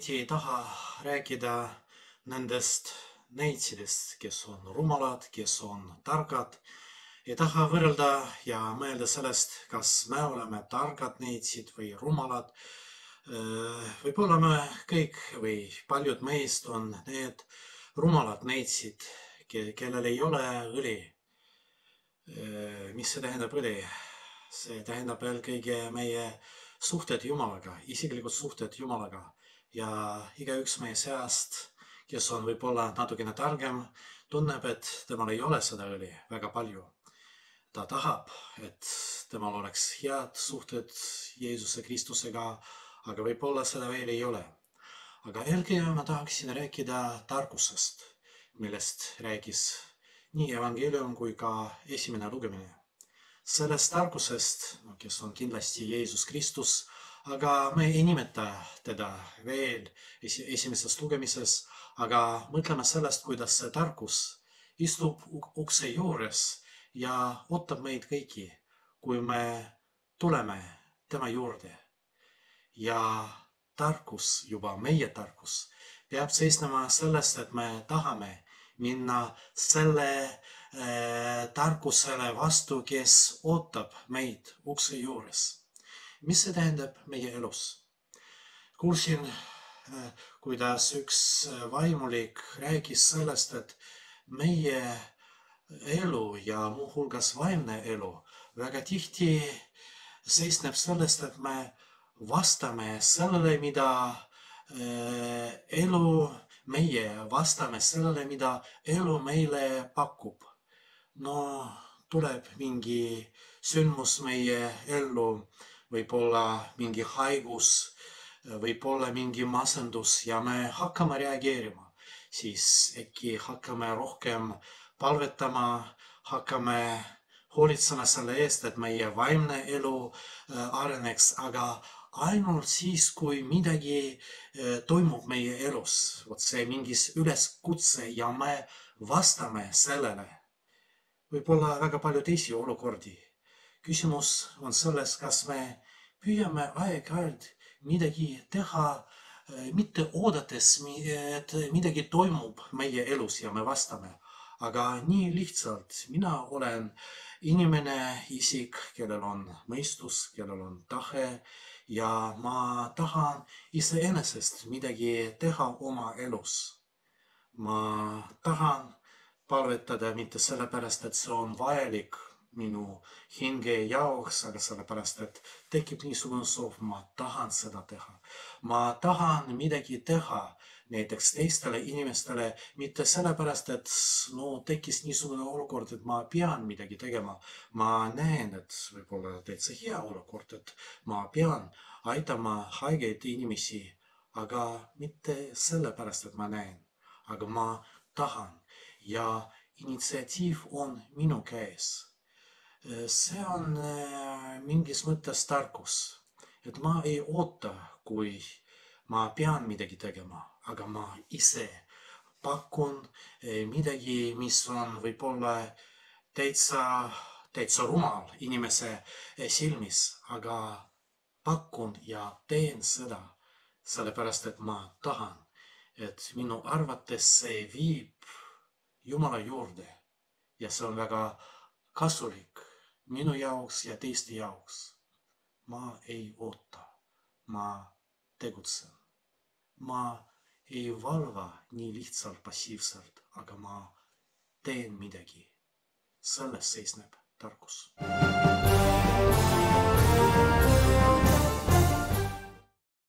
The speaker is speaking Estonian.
eriti ei taha rääkida nendest neitsidest, kes on rumalad, kes on targad. Ei taha võrrelda ja mõelda sellest, kas me oleme targad neitsid või rumalad. Võib-olla me kõik või paljud meist on need rumalad neitsid, kellel ei ole õli. Mis see tähendab õli? See tähendab eelkõige meie suhted Jumalaga, isiklikud suhted Jumalaga. Ja igaüks meie seast, kes on võib-olla natukene targem, tunneb, et temal ei ole seda õli väga palju. Ta tahab, et temal oleks head suhted Jeesuse Kristusega, aga võib-olla seda veel ei ole. Aga eelkõige ma tahaksin rääkida tarkusest, millest rääkis nii evangeelium kui ka esimene lugemine. Sellest tarkusest, kes on kindlasti Jeesus Kristus, aga me ei nimeta teda veel esimeses lugemises, aga mõtleme sellest, kuidas see tarkus istub ukse juures ja ootab meid kõiki, kui me tuleme tema juurde. Ja tarkus, juba meie tarkus, peab seisnema sellest, et me tahame minna selle tarkusele vastu, kes ootab meid ukse juures. Mis see tähendab meie elus? Kuulsin, kuidas üks vaimulik rääkis sellest, et meie elu ja muuhulgas vaimne elu väga tihti seisneb sellest, et me vastame sellele, mida meie vastame sellele, mida elu meile pakub. No tuleb mingi sündmus meie ellu, võib-olla mingi haigus, võib-olla mingi masendus ja me hakkame reageerima. Siis äkki hakkame rohkem palvetama, hakkame hoolitsema selle eest, et meie vaimne elu areneks, aga ainult siis, kui midagi toimub meie elus, vot see mingis üleskutse ja me vastame sellele. Võib-olla väga palju teisi olukordi. Küsimus on selles, kas me püüame aeg-ajalt midagi teha, mitte oodates, et midagi toimub meie elus ja me vastame. Aga nii lihtsalt, mina olen inimene, isik, kellel on mõistus, kellel on tahe ja ma tahan iseenesest midagi teha oma elus. Ma tahan palvetada mitte sellepärast, et see on vajalik minu hinge jaoks, aga sellepärast, et tekib niisugune soov, ma tahan seda teha. Ma tahan midagi teha näiteks teistele inimestele, mitte sellepärast, et tekkis niisugune olukord, et ma pean midagi tegema. Ma näen, et võib-olla täitsa hea olukord, et ma pean aitama haigeid inimesi, aga mitte sellepärast, et ma näen, aga ma tahan ja initsiatiiv on minu käes. See on mingis mõttes tarkus, et ma ei oota, kui ma pean midagi tegema, aga ma ise pakun midagi, mis on võib-olla täitsa rumal inimese silmis, aga pakun ja teen seda, sellepärast et ma tahan, et minu arvates see viib Jumala juurde ja see on väga kasulik minu jaoks ja teiste jaoks. Ma ei oota, ma tegutsen. Ma ei valva nii lihtsalt passiivselt, aga ma teen midagi. Selles seisneb tarkus.